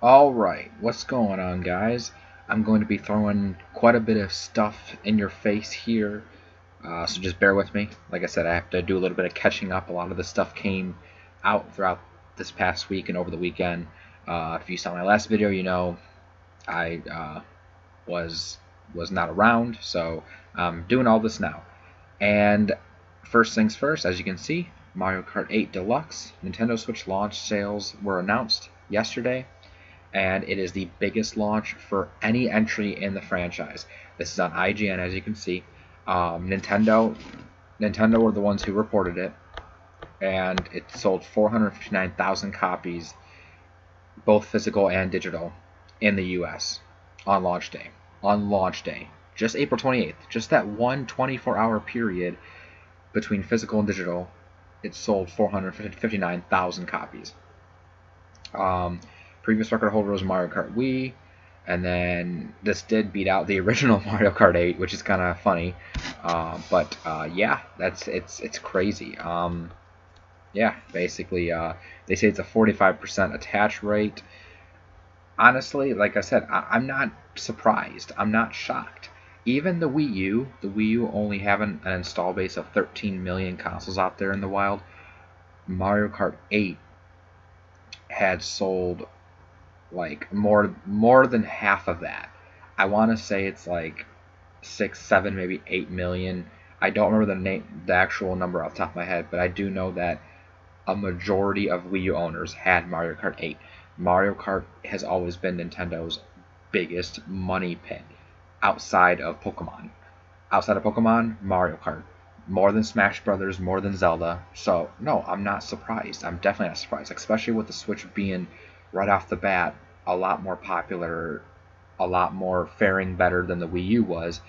Alright, what's going on, guys? I'm going to be throwing quite a bit of stuff in your face here, so just bear with me. Like I said, I have to do a little bit of catching up. A lot of the stuff came out throughout this past week and over the weekend. If you saw my last video, you know I was not around, so I'm doing all this now. And first things first, as you can see, Mario Kart 8 Deluxe Nintendo Switch launch sales were announced yesterday, and it is the biggest launch for any entry in the franchise. This is on IGN, as you can see. Nintendo were the ones who reported it, and it sold 459,000 copies, both physical and digital, in the U.S. on launch day. On launch day, just April 28th, just that one 24-hour period between physical and digital, it sold 459,000 copies. Previous record holder was Mario Kart Wii, and then this did beat out the original Mario Kart 8, which is kind of funny. But yeah, it's crazy. Yeah, basically, they say it's a 45% attach rate. Honestly, like I said, I'm not surprised. I'm not shocked. Even the Wii U only having an install base of 13 million consoles out there in the wild. Mario Kart 8 had sold like more than half of that. I want to say it's like 6, 7, maybe 8 million. I don't remember the actual number off the top of my head, but I do know that a majority of Wii U owners had Mario Kart 8. Mario Kart has always been Nintendo's biggest money pit outside of Pokemon. Outside of Pokemon, Mario Kart. More than Smash Brothers, more than Zelda. So, no, I'm not surprised. I'm definitely not surprised, especially with the Switch being right off the bat a lot more popular, a lot more faring better than the Wii U was.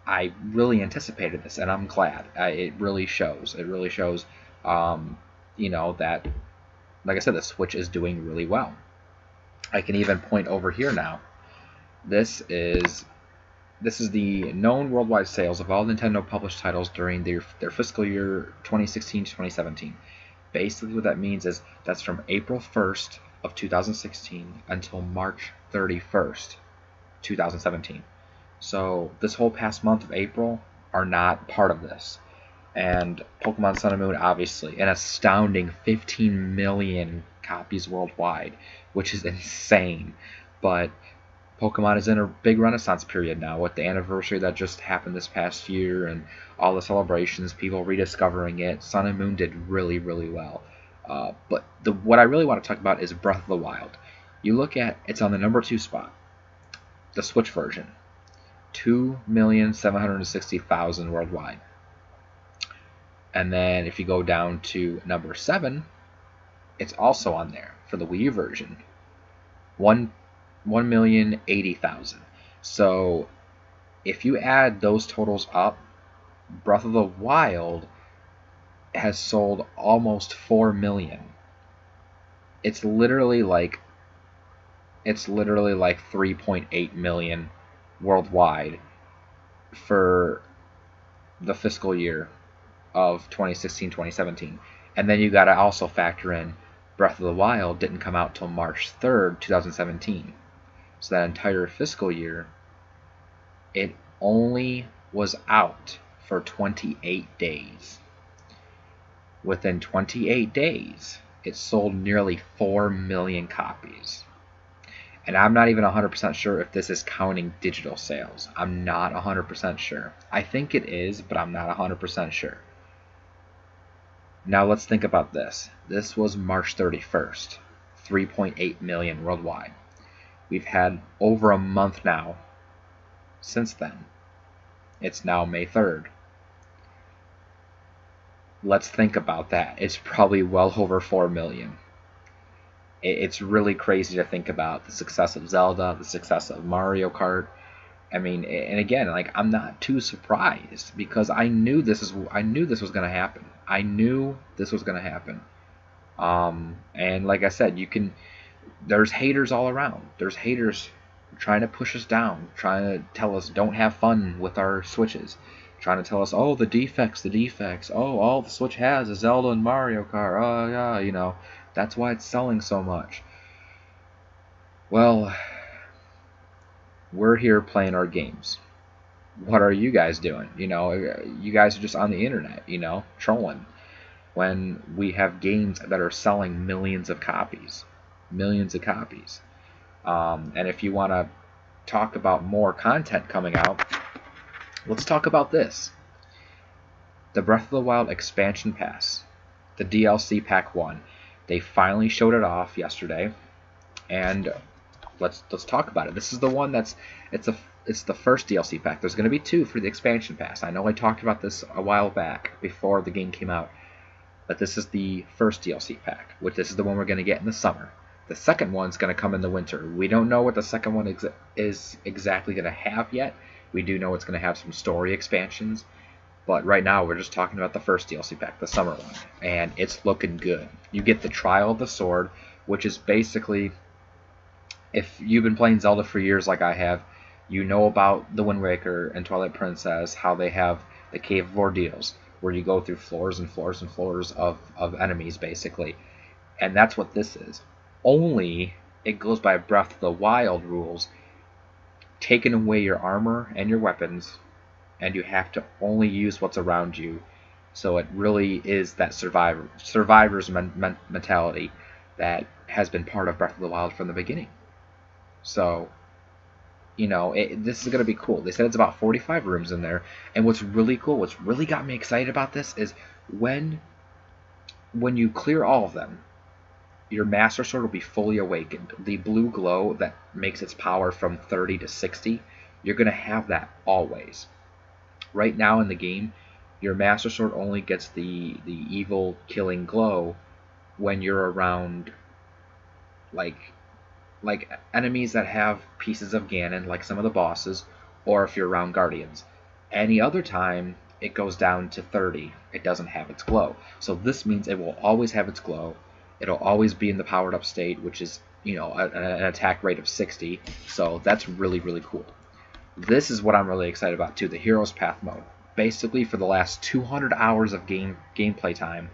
I really anticipated this, and I'm glad. It really shows. It really shows, you know, that, like I said, the Switch is doing really well. I can even point over here now. This is the known worldwide sales of all Nintendo published titles during their fiscal year 2016 to 2017. Basically, what that means is that's from April 1st of 2016 until March 31st, 2017. So this whole past month of April are not part of this. And Pokemon Sun and Moon, obviously, an astounding 15 million copies worldwide, which is insane. But Pokemon is in a big renaissance period now with the anniversary that just happened this past year and all the celebrations, people rediscovering it. Sun and Moon did really, really well. But what I really want to talk about is Breath of the Wild. You look at, it's on the number 2 spot, the Switch version, 2,760,000 worldwide. And then if you go down to number 7, it's also on there for the Wii U version, 1,080,000. So if you add those totals up, Breath of the Wild has sold almost 4 million. It's literally like 3.8 million worldwide for the fiscal year of 2016-2017. And then you got to also factor in Breath of the Wild didn't come out till March 3rd, 2017. So that entire fiscal year, it only was out for 28 days. Within 28 days, it sold nearly 4 million copies. And I'm not even 100% sure if this is counting digital sales. I'm not 100% sure. I think it is, but I'm not 100% sure. Now let's think about this. This was March 31st, 3.8 million worldwide. We've had over a month now since then. It's now May 3rd. Let's think about that. It's probably well over 4 million. It's really crazy to think about the success of Zelda, the success of Mario Kart. I mean, and again, like, I'm not too surprised because I knew this was going to happen. I knew this was going to happen. And like I said, there's haters all around. There's haters trying to push us down, trying to tell us don't have fun with our Switches, trying to tell us, oh, the defects. Oh, all the Switch has is Zelda and Mario Kart. Oh, yeah, you know, that's why it's selling so much. Well, we're here playing our games. What are you guys doing? You guys are just on the internet, trolling. When we have games that are selling millions of copies. Millions of copies. And if you want to talk about more content coming out, let's talk about this. The Breath of the Wild expansion pass, the DLC pack 1. They finally showed it off yesterday, and let's talk about it. This is the one it's the first DLC pack. There's going to be 2 for the expansion pass. I know I talked about this a while back before the game came out, but this is the first DLC pack, which this is the one we're going to get in the summer. The second one's going to come in the winter. We don't know what the second one is exactly going to have yet. We do know it's going to have some story expansions, but right now we're just talking about the first DLC pack, the summer one, and it's looking good. You get the Trial of the Sword, which is basically, if you've been playing Zelda for years like I have, you know about the Wind Waker and Twilight Princess, how they have the Cave of Ordeals, where you go through floors and floors and floors of enemies, basically. And that's what this is. Only it goes by Breath of the Wild rules, taking away your armor and your weapons, and you have to only use what's around you. So it really is that survivor's mentality that has been part of Breath of the Wild from the beginning. So, this is going to be cool. They said it's about 45 rooms in there. And what's really cool, what's really got me excited about this is when you clear all of them, your Master Sword will be fully awakened. The blue glow that makes its power from 30 to 60, you're going to have that always. Right now in the game, your Master Sword only gets the evil killing glow when you're around like enemies that have pieces of Ganon, like some of the bosses, or if you're around Guardians. Any other time, it goes down to 30. It doesn't have its glow. So this means it will always have its glow. It'll always be in the powered up state, which is, an attack rate of 60. So that's really, really cool. This is what I'm really excited about too, the Hero's Path mode. Basically, for the last 200 hours of gameplay time,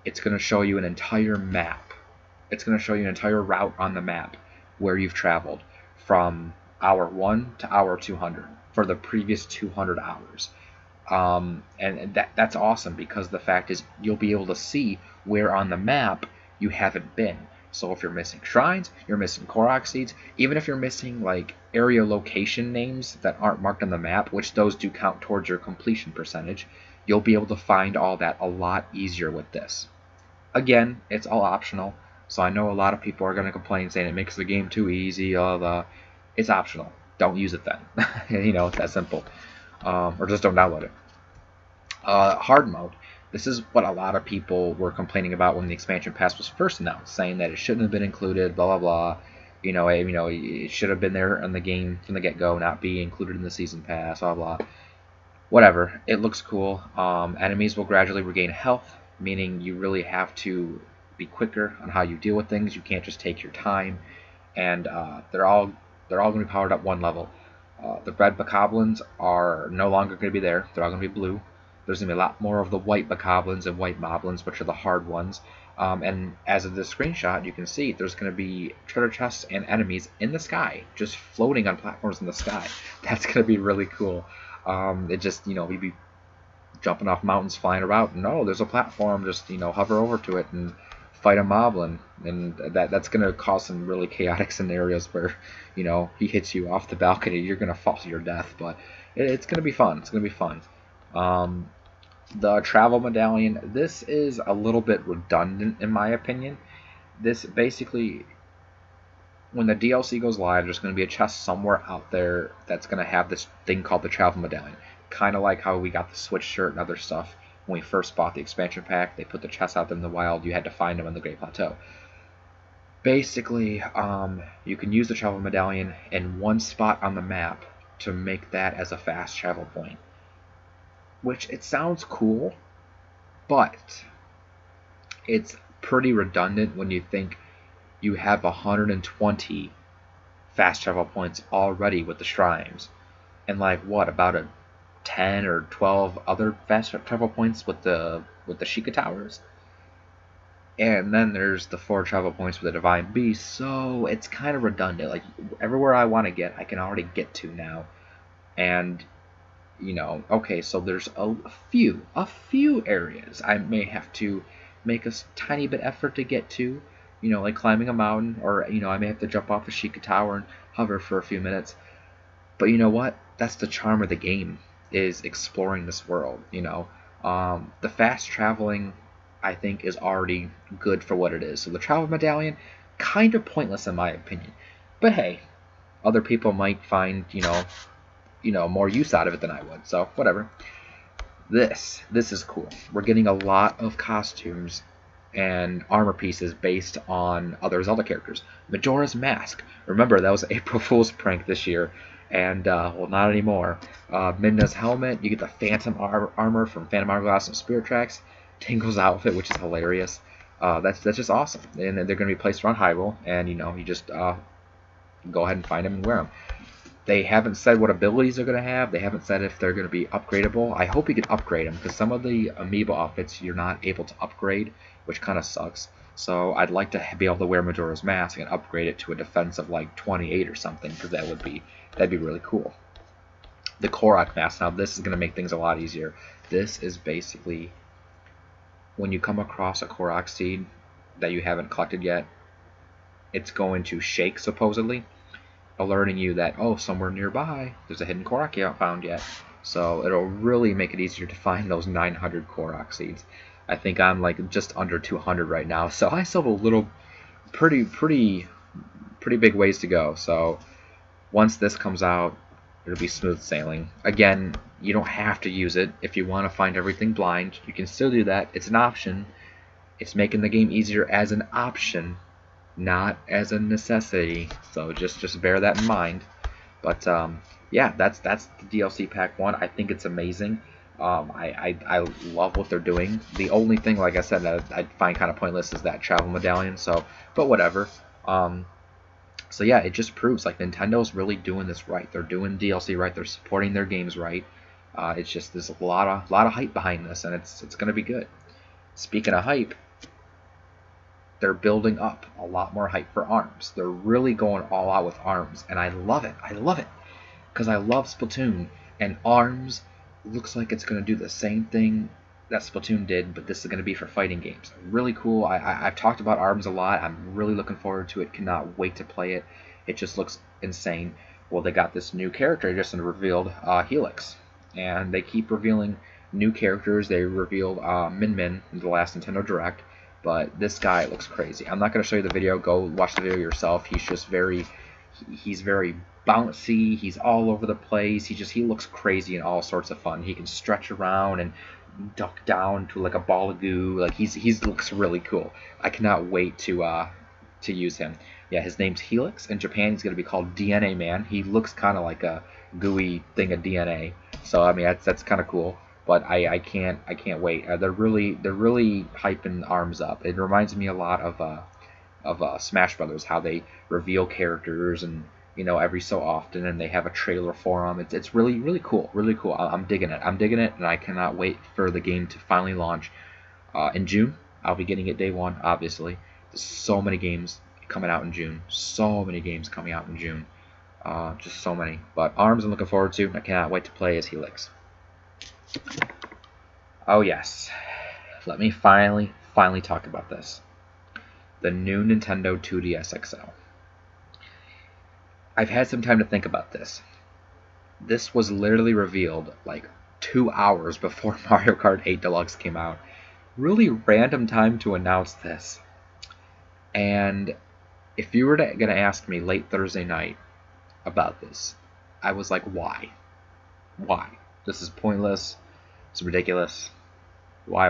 it's going to show you an entire map. It's going to show you an entire route on the map where you've traveled from hour 1 to hour 200 for the previous 200 hours. And that's awesome, because the fact is you'll be able to see where on the map you haven't been. So if you're missing shrines, you're missing Korok seeds, even if you're missing like area location names that aren't marked on the map, which those do count towards your completion percentage, you'll be able to find all that a lot easier with this. Again, it's all optional, so I know a lot of people are going to complain saying it makes the game too easy. It's optional. Don't use it then. It's that simple. Or just don't download it. Hard mode. This is what a lot of people were complaining about when the expansion pass was first announced, saying that it shouldn't have been included, blah blah blah. It should have been there in the game from the get-go, not be included in the season pass, blah blah. Whatever. It looks cool. Enemies will gradually regain health, meaning you really have to be quicker on how you deal with things. You can't just take your time, and they're all going to be powered up 1 level. The red bokoblins are no longer going to be there. They're all going to be blue. There's going to be a lot more of the white bokoblins and white moblins, which are the hard ones. And as of this screenshot, you can see there's going to be treasure chests and enemies in the sky, just floating on platforms in the sky. That's going to be really cool. It just, we'd be jumping off mountains, flying around. No, there's a platform. Just, hover over to it and fight a moblin. And that's going to cause some really chaotic scenarios where, he hits you off the balcony. You're going to fall to your death. But it's going to be fun. It's going to be fun. The travel medallion, this is a little bit redundant in my opinion. This basically, when the DLC goes live, there's going to be a chest somewhere out there that's going to have this thing called the travel medallion. Kind of like how we got the Switch shirt and other stuff when we first bought the expansion pack. They put the chests out there in the wild. You had to find them on the Great Plateau. Basically, you can use the travel medallion in one spot on the map to make that as a fast travel point. Which, it sounds cool, but it's pretty redundant when you think you have 120 fast travel points already with the shrines, and like what, about a 10 or 12 other fast travel points with the Sheikah Towers. And then there's the 4 travel points for the Divine Beast, so it's kind of redundant. Like, everywhere I want to get, I can already get to now. And, okay, so there's a few areas I may have to make a tiny bit effort to get to, like climbing a mountain, or, I may have to jump off a Sheikah Tower and hover for a few minutes. But you know what? That's the charm of the game, is exploring this world. The fast traveling, I think, is already good for what it is. So the travel medallion, kind of pointless in my opinion. But hey, other people might find, more use out of it than I would. So whatever. This is cool. We're getting a lot of costumes and armor pieces based on other Zelda characters. Majora's Mask. Remember, that was April Fool's prank this year, and well, not anymore. Midna's helmet. You get the Phantom armor from Phantom Hourglass and Spirit Tracks. Tingle's outfit, which is hilarious. That's just awesome. And they're going to be placed around Hyrule, and you just go ahead and find them and wear them. They haven't said what abilities they're going to have. They haven't said if they're going to be upgradable. I hope you can upgrade them, because some of the amiibo outfits you're not able to upgrade, which kind of sucks. So I'd like to be able to wear Majora's Mask and upgrade it to a defense of like 28 or something, because that'd be really cool. The Korok Mask. Now this is going to make things a lot easier. This is basically when you come across a Korok seed that you haven't collected yet, it's going to shake supposedly, alerting you that, oh, somewhere nearby there's a hidden Korok you haven't found yet. So it'll really make it easier to find those 900 Korok seeds. I think I'm like just under 200 right now, so I still have a little pretty big ways to go. So once this comes out, it'll be smooth sailing. Again, you don't have to use it. If you want to find everything blind, you can still do that. It's an option. It's making the game easier as an option, not as a necessity. So just bear that in mind. But yeah, that's the DLC Pack 1. I think it's amazing. I love what they're doing. The only thing, like I said, that I find kind of pointless is that travel medallion. So, but whatever. So yeah, it just proves like Nintendo's really doing this right. They're doing DLC right. They're supporting their games right. It's just there's a lot of hype behind this, and it's gonna be good. Speaking of hype, they're building up a lot more hype for ARMS. They're really going all out with ARMS, and I love it. I love it because I love Splatoon, and ARMS looks like it's going to do the same thing that Splatoon did, but this is going to be for fighting games. Really cool. I've talked about ARMS a lot. I'm really looking forward to it. Cannot wait to play it. It just looks insane. Well, they got this new character just revealed, Helix, and they keep revealing new characters. They revealed Min Min in the last Nintendo Direct. But this guy looks crazy. I'm not going to show you the video. Go watch the video yourself. He's just he's very bouncy. He's all over the place. He looks crazy and all sorts of fun. He can stretch around and duck down to like a ball of goo. Like he looks really cool. I cannot wait to use him. Yeah, his name's Helix. In Japan, he's going to be called DNA Man. He looks kind of like a gooey thing of DNA. So I mean that's kind of cool. But I can't wait. They're really hyping ARMS up. It reminds me a lot of Smash Brothers, how they reveal characters and every so often, and they have a trailer for them. It's really cool, really cool. I'm digging it. And I cannot wait for the game to finally launch in June. I'll be getting it day one, obviously. There's so many games coming out in June. Just so many. But ARMS I'm looking forward to. I cannot wait to play as Helix. Oh yes, let me finally talk about this. The new Nintendo 2DS XL. I've had some time to think about this. This was literally revealed like 2 hours before Mario Kart 8 Deluxe came out. Really random time to announce this. And if you were gonna ask me late Thursday night about this, I was like, why? Why? This is pointless. It's ridiculous. Why?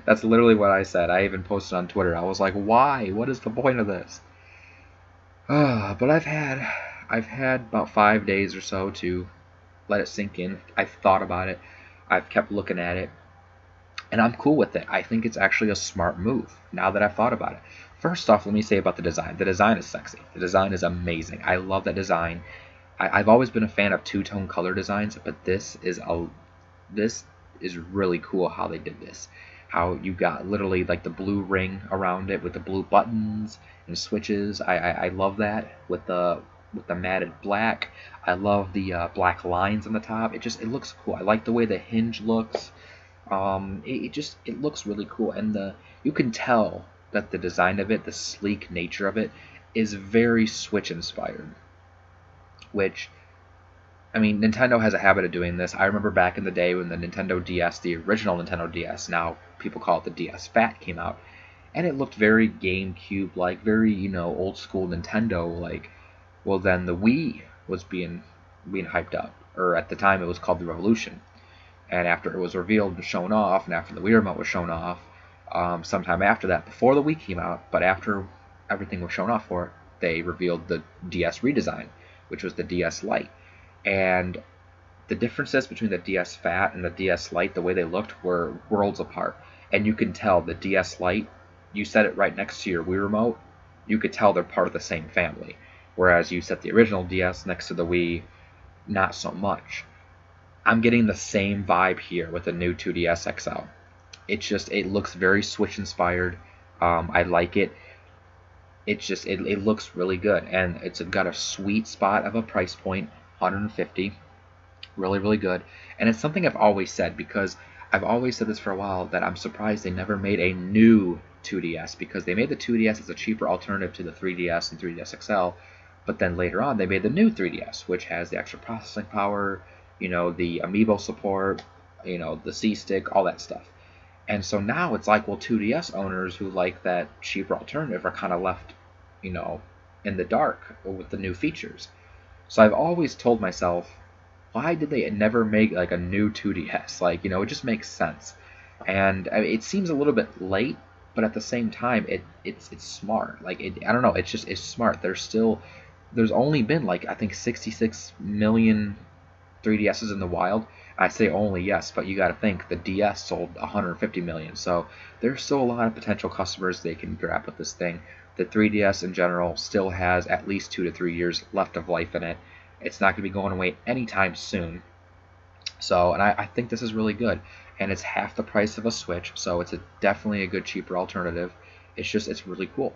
That's literally what I said. I even posted on Twitter. I was like, why? What is the point of this? But I've had about 5 days or so to let it sink in. I've thought about it. I've kept looking at it. And I'm cool with it. I think it's actually a smart move now that I've thought about it. First off, let me say about the design. The design is sexy. The design is amazing. I love that design. I've always been a fan of two-tone color designs, but this is really cool how they did this. how you got literally like the blue ring around it with the blue buttons and switches. I love that with the matted black. I love the black lines on the top. It looks cool. I like the way the hinge looks. It looks really cool, and the you can tell that the design of it, the sleek nature of it, is very Switch inspired. Which, I mean, Nintendo has a habit of doing this. I remember back in the day when the Nintendo DS, the original Nintendo DS, now people call it the DS Fat, came out, and it looked very GameCube like, very old school Nintendo like. Well, then the Wii was being hyped up, or at the time it was called the Revolution. And after it was revealed and shown off, and after the Wii remote was shown off, sometime after that, before the Wii came out, but after everything was shown off for it, they revealed the DS redesign, which was the DS Lite. And the differences between the DS Fat and the DS Lite, the way they looked, were worlds apart. And you can tell the DS Lite, you set it right next to your Wii remote, you could tell they're part of the same family. Whereas you set the original DS next to the Wii, not so much. I'm getting the same vibe here with the new 2DS XL. It looks very Switch inspired. I like it. It looks really good, and it's got a sweet spot of a price point, 150. Really, really good. And it's something I've always said, because I've always said this for a while, that I'm surprised they never made a new 2DS, because they made the 2DS as a cheaper alternative to the 3DS and 3DS XL, but then later on they made the new 3DS, which has the extra processing power, the amiibo support, the C-Stick, all that stuff. And so now it's like, well, 2DS owners who like that cheaper alternative are kind of left, in the dark with the new features. So I've always told myself, why did they never make like a new 2DS? Like, it just makes sense. And I mean, it seems a little bit late, but at the same time, it's smart. Like, I don't know, it's smart. There's only been like, I think 66 million 3DSs in the wild. I say only, yes, but you got to think the DS sold 150 million. So there's still a lot of potential customers they can grab with this thing. The 3DS in general still has at least 2 to 3 years left of life in it. It's not going to be going away anytime soon. So, and I think this is really good. And it's half the price of a Switch, so it's definitely a good, cheaper alternative. It's really cool.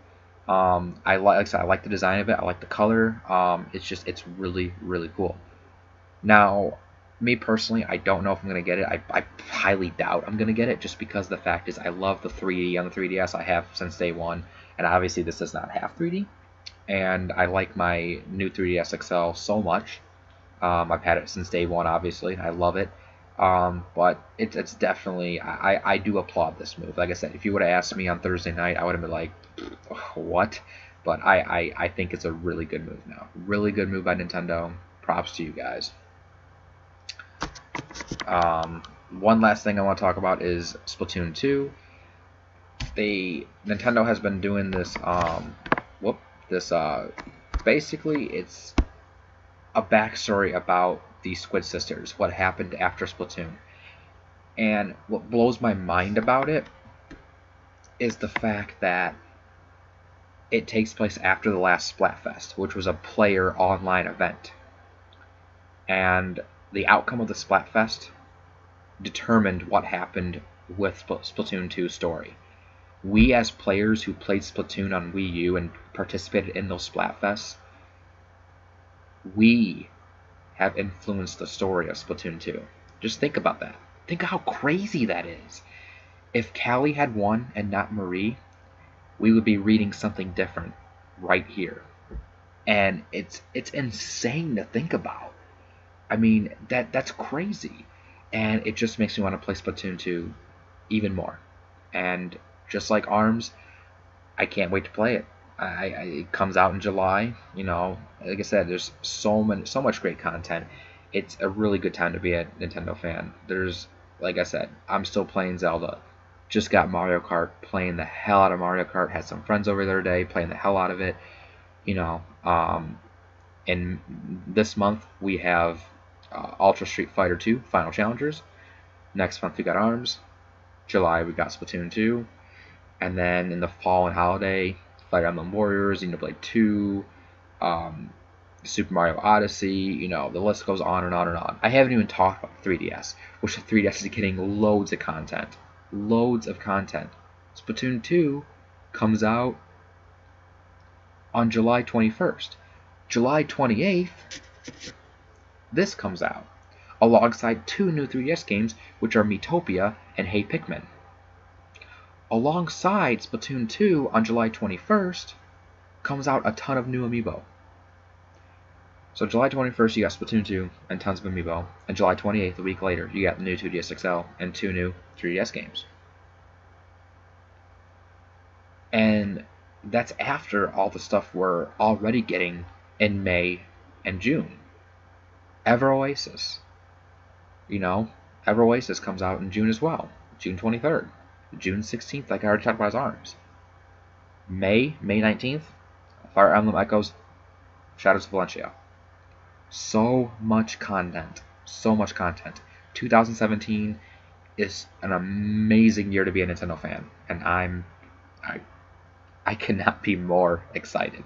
Like I said, I like the design of it. I like the color. It's really, really cool. Now, me personally, I don't know if I'm going to get it. I highly doubt I'm going to get it, just because the fact is I love the 3D on the 3DS. I have since day one, and obviously this does not have 3D. And I like my new 3DS XL so much. I've had it since day one, obviously. I love it. But it's definitely, I do applaud this move. Like I said, if you would have asked me on Thursday night, I would have been like, what? But I think it's a really good move now. Really good move by Nintendo. Props to you guys. One last thing I want to talk about is Splatoon 2. Nintendo has been doing this, basically it's a backstory about the Squid Sisters, what happened after Splatoon. And what blows my mind about it is the fact that it takes place after the last Splatfest, which was a player online event. And the outcome of the Splatfest determined what happened with Splatoon 2's story. We, as players who played Splatoon on Wii U and participated in those Splatfests, we have influenced the story of Splatoon 2. Just think about that. Think how crazy that is. If Callie had won and not Marie, we would be reading something different right here. And it's insane to think about. I mean, that's crazy. And it just makes me want to play Splatoon 2 even more. And just like ARMS, I can't wait to play it. It comes out in July. Like I said, there's so much great content. It's a really good time to be a Nintendo fan. Like I said, I'm still playing Zelda. Just got Mario Kart, playing the hell out of Mario Kart. Had some friends over there today, playing the hell out of it. And this month we have Ultra Street Fighter 2 Final Challengers. Next month we got ARMS. July we got Splatoon 2. And then in the fall and holiday, Fire Emblem Warriors, Xenoblade 2, Super Mario Odyssey, the list goes on and on and on. I haven't even talked about the 3DS, which the 3DS is getting loads of content. Loads of content. Splatoon 2 comes out on July 21st. July 28th, this comes out, alongside 2 new 3DS games, which are Miitopia and Hey Pikmin. Alongside Splatoon 2 on July 21st comes out a ton of new amiibo. So July 21st you got Splatoon 2 and tons of amiibo, and July 28th, a week later, you got the new 2DS XL and 2 new 3DS games. And that's after all the stuff we're already getting in May and June. Ever Oasis. Ever Oasis comes out in June as well. June 23rd. June 16th, like I already talked about, his arms. May 19th, Fire Emblem Echoes, Shadows of Valencia. So much content. 2017 is an amazing year to be a Nintendo fan, and I cannot be more excited.